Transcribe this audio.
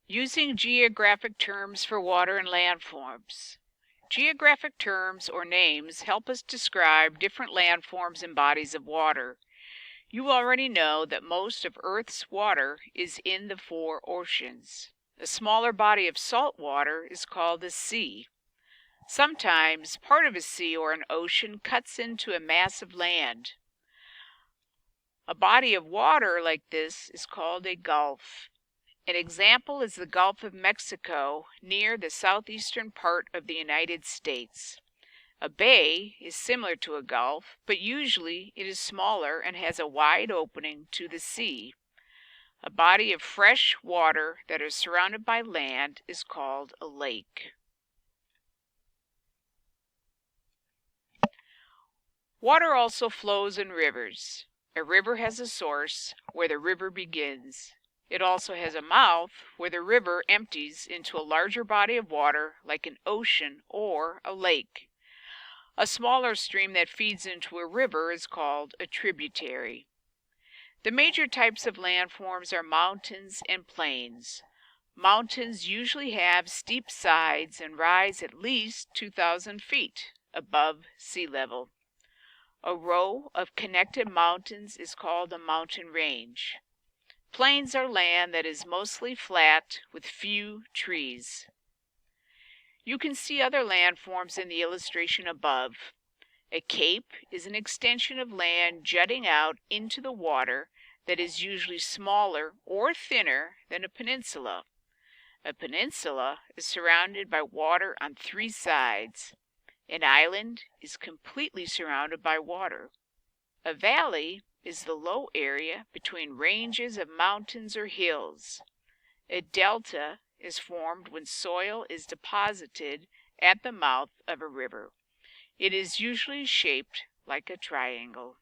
Using geographic terms for water and landforms. Geographic terms or names help us describe different landforms and bodies of water. You already know that most of Earth's water is in the four oceans. A smaller body of salt water is called a sea. Sometimes part of a sea or an ocean cuts into a mass of land. A body of water like this is called a gulf. An example is the Gulf of Mexico near the southeastern part of the United States. A bay is similar to a gulf, but usually it is smaller and has a wide opening to the sea. A body of fresh water that is surrounded by land is called a lake. Water also flows in rivers. A river has a source where the river begins. It also has a mouth where the river empties into a larger body of water like an ocean or a lake. A smaller stream that feeds into a river is called a tributary. The major types of landforms are mountains and plains. Mountains usually have steep sides and rise at least 2,000 feet above sea level. A row of connected mountains is called a mountain range. Plains are land that is mostly flat with few trees. You can see other landforms in the illustration above. A cape is an extension of land jutting out into the water that is usually smaller or thinner than a peninsula. A peninsula is surrounded by water on three sides. An island is completely surrounded by water. A valley is the low area between ranges of mountains or hills. A delta is formed when soil is deposited at the mouth of a river. It is usually shaped like a triangle.